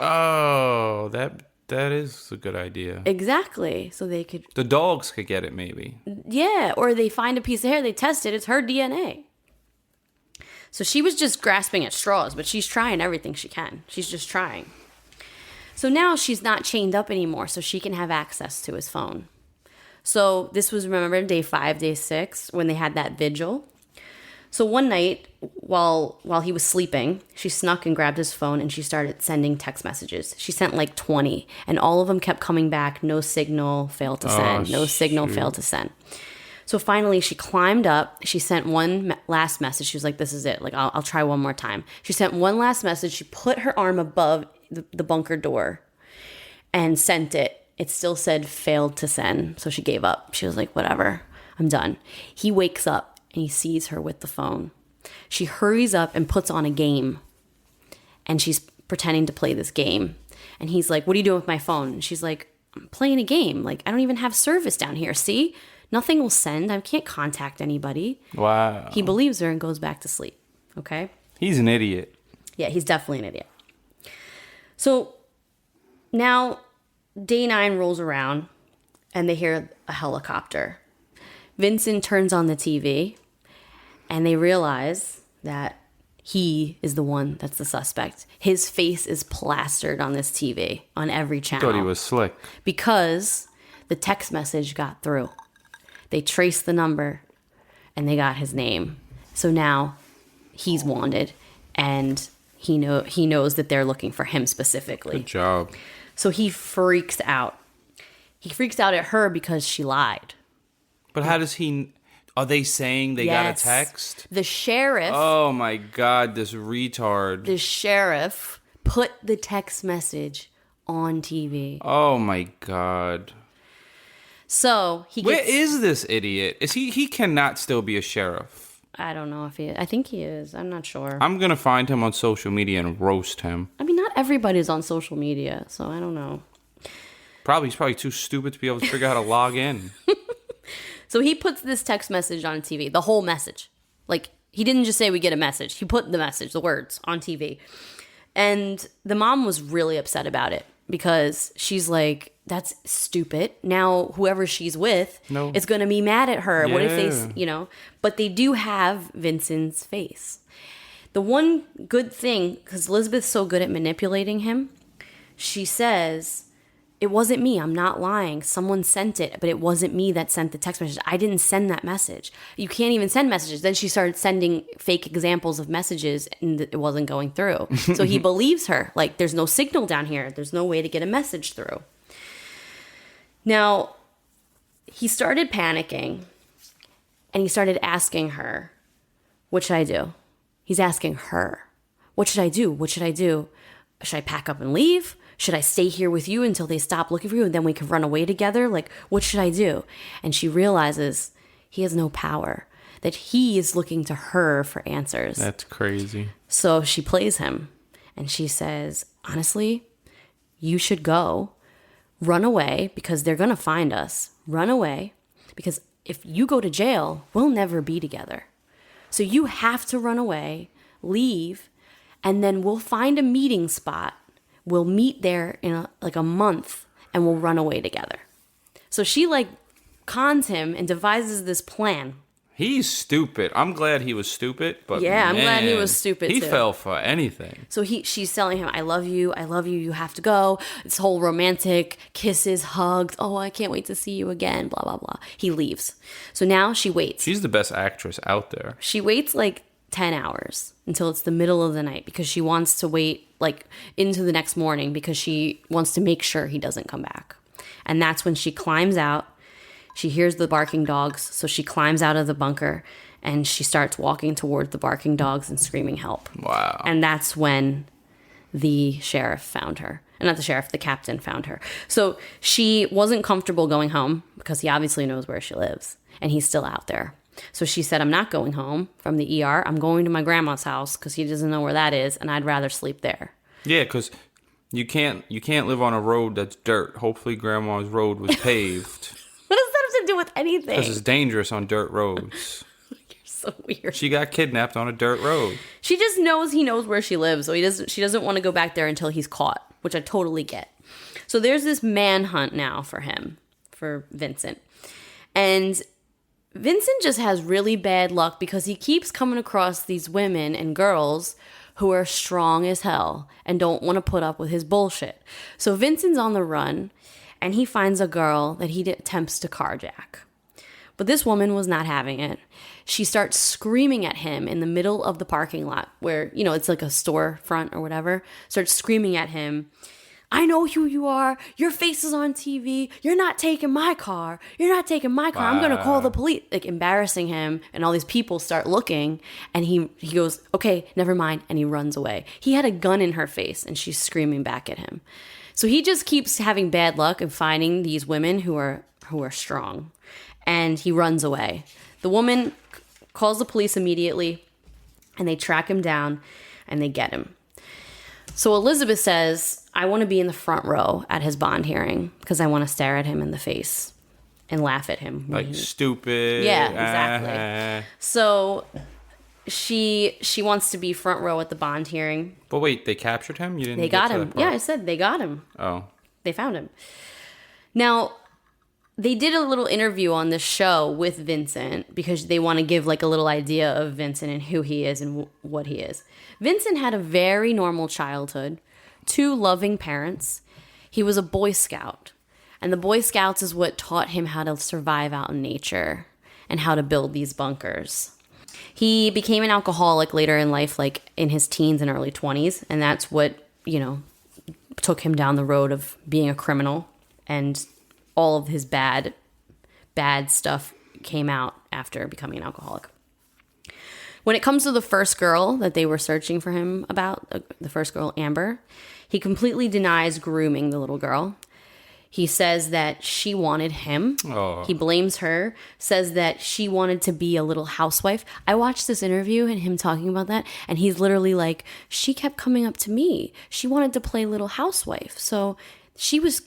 [SPEAKER 2] Oh, that is a good idea.
[SPEAKER 1] Exactly. So they could...
[SPEAKER 2] The dogs could get it, maybe.
[SPEAKER 1] Yeah, or they find a piece of hair, they test it, it's her DNA. So she was just grasping at straws, but she's trying everything she can. She's just trying. So now she's not chained up anymore, so she can have access to his phone. So this was, remember, day 5, day 6, when they had that vigil. So one night, while he was sleeping, she snuck and grabbed his phone and she started sending text messages. She sent like 20, and all of them kept coming back, no signal, failed to send, no signal, failed to send. So finally, she climbed up. She sent one last message. She was like, this is it. Like, I'll try one more time. She sent one last message. She put her arm above the bunker door and sent it. It still said failed to send. So she gave up. She was like, whatever, I'm done. He wakes up and he sees her with the phone. She hurries up and puts on a game. And she's pretending to play this game. And he's like, what are you doing with my phone? And she's like, I'm playing a game. Like, I don't even have service down here. See? Nothing will send. I can't contact anybody.
[SPEAKER 2] Wow.
[SPEAKER 1] He believes her and goes back to sleep. Okay?
[SPEAKER 2] He's an idiot.
[SPEAKER 1] Yeah, he's definitely an idiot. So now day 9 rolls around and they hear a helicopter. Vinson turns on the TV and they realize that he is the one that's the suspect. His face is plastered on this TV on every channel.
[SPEAKER 2] Thought he was slick.
[SPEAKER 1] Because the text message got through. They traced the number and they got his name. So now he's wanted and he knows that they're looking for him specifically.
[SPEAKER 2] Good job.
[SPEAKER 1] So he freaks out. He freaks out at her because she lied.
[SPEAKER 2] But how does he... Are they saying they got a text?
[SPEAKER 1] The sheriff...
[SPEAKER 2] Oh my God, this retard.
[SPEAKER 1] The sheriff put the text message on TV.
[SPEAKER 2] Oh my God.
[SPEAKER 1] So he gets...
[SPEAKER 2] Where is this idiot? Is he cannot still be a sheriff.
[SPEAKER 1] I don't know if he is. I think he is. I'm not sure.
[SPEAKER 2] I'm going to find him on social media and roast him.
[SPEAKER 1] I mean, not everybody's on social media, so I don't know.
[SPEAKER 2] He's probably too stupid to be able to figure out how to log in.
[SPEAKER 1] So he puts this text message on TV, the whole message. Like, he didn't just say we get a message. He put the message, the words, on TV. And the mom was really upset about it because she's like, that's stupid. Now, whoever she's with is going to be mad at her. Yeah. What if they, But they do have Vinson's face. The one good thing, because Elizabeth's so good at manipulating him, she says, it wasn't me. I'm not lying. Someone sent it, but it wasn't me that sent the text message. I didn't send that message. You can't even send messages. Then she started sending fake examples of messages, and it wasn't going through. So he believes her. Like, there's no signal down here. There's no way to get a message through. Now, he started panicking, and he started asking her, what should I do? He's asking her, what should I do? What should I do? Should I pack up and leave? Should I stay here with you until they stop looking for you and then we can run away together? Like, what should I do? And she realizes he has no power, that he is looking to her for answers.
[SPEAKER 2] That's crazy.
[SPEAKER 1] So she plays him, and she says, honestly, you should go. Run away because they're going to find us. Run away because if you go to jail, we'll never be together. So you have to run away, leave, and then we'll find a meeting spot. We'll meet there in a month and we'll run away together. So she cons him and devises this plan.
[SPEAKER 2] He's stupid. I'm glad he was stupid, but
[SPEAKER 1] yeah, I'm glad he was stupid
[SPEAKER 2] He
[SPEAKER 1] too.
[SPEAKER 2] fell for anything.
[SPEAKER 1] So she's telling him, I love you, you have to go. This whole romantic kisses, hugs, oh, I can't wait to see you again, blah, blah, blah. He leaves. So now she waits.
[SPEAKER 2] She's the best actress out there.
[SPEAKER 1] She waits 10 hours until it's the middle of the night because she wants to wait like into the next morning because she wants to make sure he doesn't come back. And that's when she climbs out. She hears the barking dogs, so she climbs out of the bunker and she starts walking toward the barking dogs and screaming help.
[SPEAKER 2] Wow.
[SPEAKER 1] And that's when the sheriff found her. Not the sheriff, the captain found her. So she wasn't comfortable going home because he obviously knows where she lives and he's still out there. So she said, I'm not going home from the ER. I'm going to my grandma's house because he doesn't know where that is, and I'd rather sleep there.
[SPEAKER 2] Yeah, because you can't live on a road that's dirt. Hopefully grandma's road was paved.
[SPEAKER 1] What does that have to do with anything?
[SPEAKER 2] Because it's dangerous on dirt roads.
[SPEAKER 1] You're so weird.
[SPEAKER 2] She got kidnapped on a dirt road.
[SPEAKER 1] She just knows he knows where she lives, so she doesn't want to go back there until he's caught, which I totally get. So there's this manhunt now for him, for Vincent. And Vincent just has really bad luck because he keeps coming across these women and girls who are strong as hell and don't want to put up with his bullshit. So Vincent's on the run, and he finds a girl that he attempts to carjack. But this woman was not having it. She starts screaming at him in the middle of the parking lot where, it's like a storefront or whatever. Starts screaming at him, I know who you are. Your face is on TV. You're not taking my car. You're not taking my car. I'm going to call the police. Like, embarrassing him. And all these people start looking. And he goes, okay, never mind. And he runs away. He had a gun in her face and she's screaming back at him. So he just keeps having bad luck and finding these women who are strong. And he runs away. The woman calls the police immediately and they track him down and they get him. So Elizabeth says, I want to be in the front row at his bond hearing because I want to stare at him in the face and laugh at him.
[SPEAKER 2] Like, stupid.
[SPEAKER 1] Yeah, exactly. So she wants to be front row at the bond hearing.
[SPEAKER 2] But wait, they captured him? You didn't
[SPEAKER 1] They got him. Yeah, I said they got him.
[SPEAKER 2] Oh.
[SPEAKER 1] They found him. Now, they did a little interview on this show with Vincent because they want to give like a little idea of Vincent and who he is and what he is. Vincent had a very normal childhood, 2 loving parents. He was a Boy Scout, and the Boy Scouts is what taught him how to survive out in nature and how to build these bunkers. He became an alcoholic later in life, like in his teens and early 20s, and that's what, took him down the road of being a criminal, and all of his bad stuff came out after becoming an alcoholic. When it comes to the first girl that they were searching for him about, the first girl, Amber, he completely denies grooming the little girl. He says that she wanted him. Oh. He blames her, says that she wanted to be a little housewife. I watched this interview and him talking about that, and he's literally like, she kept coming up to me. She wanted to play little housewife. So she was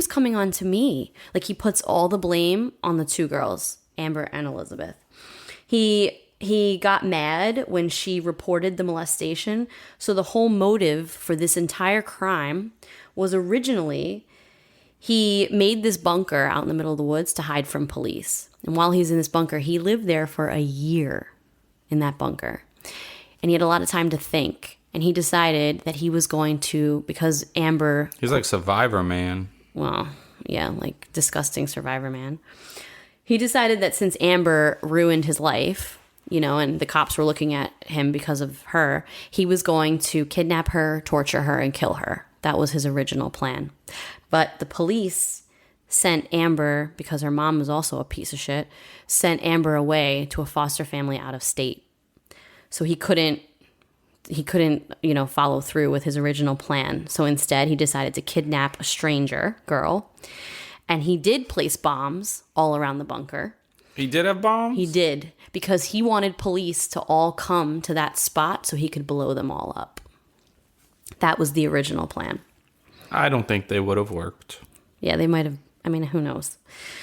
[SPEAKER 1] coming on to me. Like, he puts all the blame on the 2 girls, Amber and Elizabeth. He got mad when she reported the molestation. So the whole motive for this entire crime was originally he made this bunker out in the middle of the woods to hide from police. And while he's in this bunker, he lived there for a year in that bunker. And he had a lot of time to think. And he decided that he was going to, because Amber...
[SPEAKER 2] He's like Survivor Man.
[SPEAKER 1] Well, yeah, like disgusting Survivor Man. He decided that since Amber ruined his life, and the cops were looking at him because of her, he was going to kidnap her, torture her, and kill her. That was his original plan. But the police sent Amber, because her mom was also a piece of shit, sent Amber away to a foster family out of state. So he couldn't, follow through with his original plan. So instead, he decided to kidnap a stranger girl. And he did place bombs all around the bunker.
[SPEAKER 2] He did have bombs?
[SPEAKER 1] He did, because he wanted police to all come to that spot so he could blow them all up. That was the original plan.
[SPEAKER 2] I don't think they would have worked.
[SPEAKER 1] Yeah, they might have. I mean, who knows?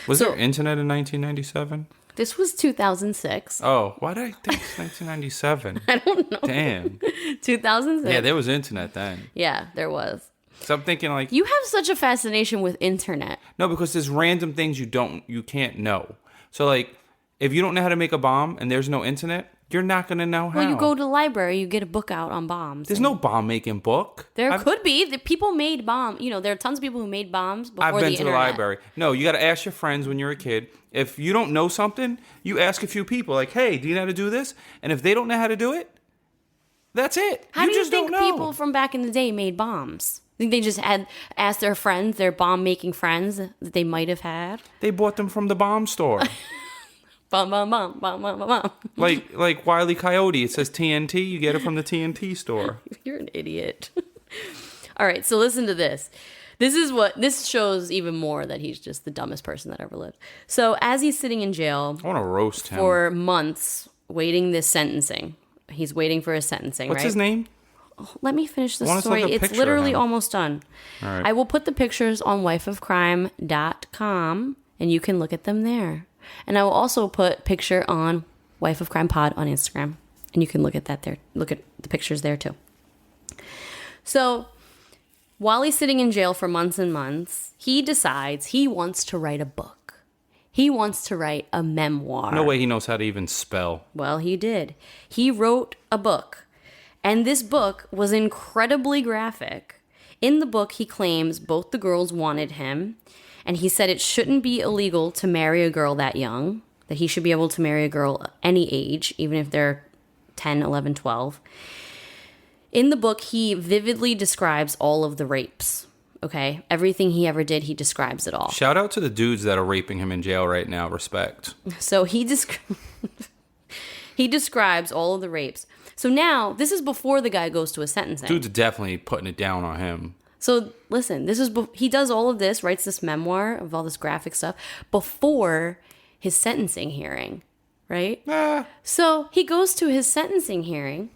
[SPEAKER 2] Was there internet in 1997?
[SPEAKER 1] This was 2006.
[SPEAKER 2] Oh, why did I think it's 1997?
[SPEAKER 1] I don't know.
[SPEAKER 2] Damn.
[SPEAKER 1] 2006.
[SPEAKER 2] Yeah, there was internet then.
[SPEAKER 1] Yeah, there was.
[SPEAKER 2] So I'm thinking like...
[SPEAKER 1] You have such a fascination with internet.
[SPEAKER 2] No, because there's random things you can't know. So like, if you don't know how to make a bomb and there's no internet, You're not going to know how.
[SPEAKER 1] Well, you go to the library, you get a book out on bombs.
[SPEAKER 2] There's no bomb-making book.
[SPEAKER 1] There could be. The people made bombs. There are tons of people who made bombs before the internet.
[SPEAKER 2] I've been to the library. No, you got to ask your friends when you're a kid. If you don't know something, you ask a few people, like, hey, do you know how to do this? And if they don't know how to do it, that's it.
[SPEAKER 1] How do you think people from back in the day made bombs? Think they just had asked their friends, their bomb-making friends that they might have had?
[SPEAKER 2] They bought them from the bomb store.
[SPEAKER 1] Bum, bum, bum, bum, bum, bum.
[SPEAKER 2] Like Wile E. Coyote. It says TNT. You get it from the TNT store.
[SPEAKER 1] You're an idiot. All right, so listen to this. This shows even more that he's just the dumbest person that ever lived. So as he's sitting in jail,
[SPEAKER 2] I want to roast him
[SPEAKER 1] for months, waiting this sentencing. He's waiting for his sentencing.
[SPEAKER 2] What's his name?
[SPEAKER 1] Let me finish the story. It's literally almost done.
[SPEAKER 2] All right.
[SPEAKER 1] I will put the pictures on wifeofcrime.com, and you can look at them there. And I will also put picture on Wife of Crime Pod on Instagram, and you can look at that there. Look at the pictures there too. So while he's sitting in jail for months and months, he decides he wants to write a book. He wants to write a memoir.
[SPEAKER 2] No way he knows how to even spell.
[SPEAKER 1] Well, he did. He wrote a book. And this book was incredibly graphic. In the book, he claims both the girls wanted him, and he said it shouldn't be illegal to marry a girl that young, that he should be able to marry a girl any age, even if they're 10, 11, 12. In the book, he vividly describes all of the rapes, okay? Everything he ever did, he describes it all.
[SPEAKER 2] Shout out to the dudes that are raping him in jail right now. Respect.
[SPEAKER 1] So he describes all of the rapes. So now, this is before the guy goes to a sentencing.
[SPEAKER 2] Dude's definitely putting it down on him.
[SPEAKER 1] So listen, he does all of this, writes this memoir of all this graphic stuff before his sentencing hearing, right? So he goes to his sentencing hearing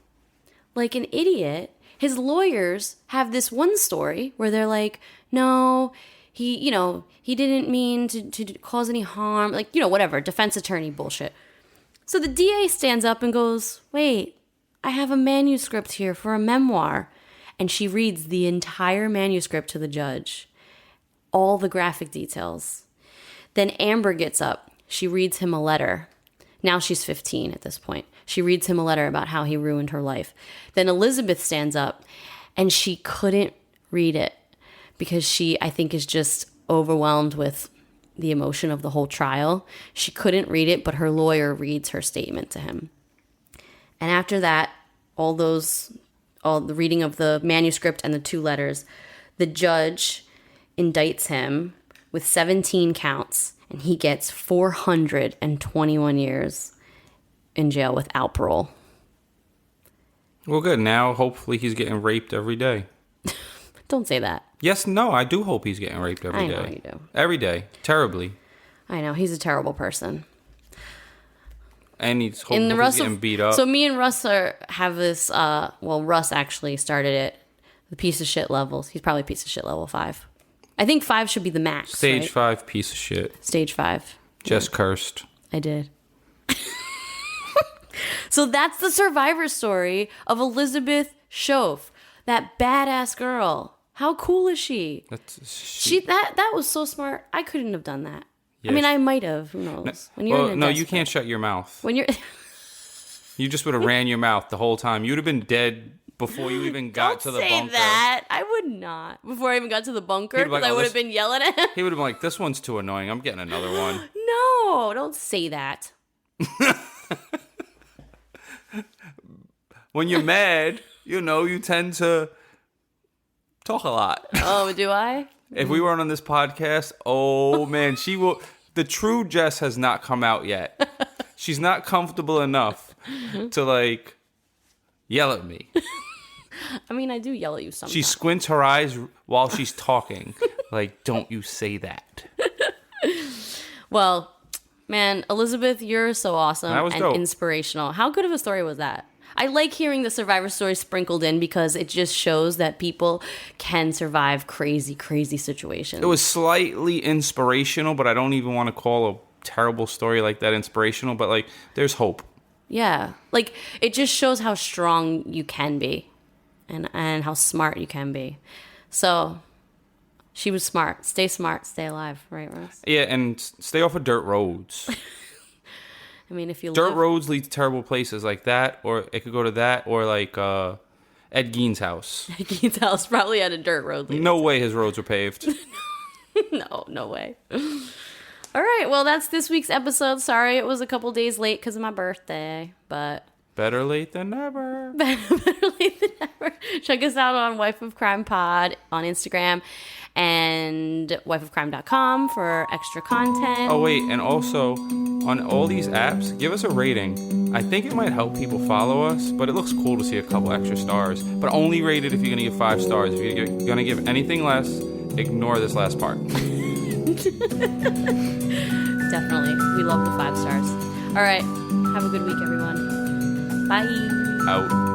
[SPEAKER 1] like an idiot. His lawyers have this one story where they're like, no, he didn't mean to cause any harm, like, whatever, defense attorney bullshit. So the DA stands up and goes, wait, I have a manuscript here for a memoir. And she reads the entire manuscript to the judge, all the graphic details. Then Amber gets up. She reads him a letter. Now she's 15 at this point. She reads him a letter about how he ruined her life. Then Elizabeth stands up, and she couldn't read it because she, I think, is just overwhelmed with the emotion of the whole trial. She couldn't read it, but her lawyer reads her statement to him. And after that, all the reading of the manuscript and the 2 letters, the judge indicts him with 17 counts, and he gets 421 years in jail without parole.
[SPEAKER 2] Well, good. Now, hopefully, he's getting raped every day.
[SPEAKER 1] Don't say that.
[SPEAKER 2] Yes, no, I do hope he's getting raped every day.
[SPEAKER 1] I know you do.
[SPEAKER 2] Every day. Terribly.
[SPEAKER 1] I know. He's a terrible person.
[SPEAKER 2] And he's getting beat up.
[SPEAKER 1] So me and Russ have this, Russ actually started it, the piece of shit levels. He's probably piece of shit level 5. I think 5 should be the max,
[SPEAKER 2] Stage
[SPEAKER 1] right?
[SPEAKER 2] 5, piece of shit.
[SPEAKER 1] Stage 5.
[SPEAKER 2] Just cursed.
[SPEAKER 1] I did. So that's the survivor story of Elizabeth Shoaf, that badass girl. How cool is she? That was so smart. I couldn't have done that. Yes. I mean, I might have. Who knows?
[SPEAKER 2] You can't shut your mouth.
[SPEAKER 1] When you're,
[SPEAKER 2] you just would have ran your mouth the whole time. You'd have been dead before you even got to the bunker.
[SPEAKER 1] Don't say that. I would not. Before I even got to the bunker, because I would have been yelling at him.
[SPEAKER 2] He would have been like, "This one's too annoying. I'm getting another one."
[SPEAKER 1] No, don't say that.
[SPEAKER 2] When you're mad, you tend to talk a lot.
[SPEAKER 1] Oh, do I?
[SPEAKER 2] If we weren't on this podcast, oh man, the true Jess has not come out yet. She's not comfortable enough to yell at me.
[SPEAKER 1] I mean, I do yell at you sometimes.
[SPEAKER 2] She squints her eyes while she's talking. Don't you say that.
[SPEAKER 1] Well, man, Elizabeth, you're so awesome and
[SPEAKER 2] dope.
[SPEAKER 1] Inspirational. How good of a story was that? I like hearing the survivor story sprinkled in because it just shows that people can survive crazy, crazy situations.
[SPEAKER 2] It was slightly inspirational, but I don't even want to call a terrible story like that inspirational, but there's hope.
[SPEAKER 1] Yeah. It just shows how strong you can be and how smart you can be. So she was smart. Stay alive, right, Russ?
[SPEAKER 2] Yeah, and stay off of dirt roads.
[SPEAKER 1] I mean, if you
[SPEAKER 2] Dirt roads lead to terrible places like that, or it could go to that, or like Ed Gein's house.
[SPEAKER 1] Ed Gein's house probably had a dirt road.
[SPEAKER 2] No way his roads were paved.
[SPEAKER 1] No way. All right, well, that's this week's episode. Sorry it was a couple days late because of my birthday, but...
[SPEAKER 2] Better late than never.
[SPEAKER 1] Better late than never. Check us out on Wife of Crime Pod on Instagram and wifeofcrime.com for extra content.
[SPEAKER 2] Oh, wait, and also, on all these apps, give us a rating. I think it might help people follow us, but it looks cool to see a couple extra stars. But only rate it if you're going to give 5 stars. If you're going to give anything less, ignore this last part.
[SPEAKER 1] Definitely. We love the 5 stars. All right. Have a good week, everyone. Bye.
[SPEAKER 2] Out.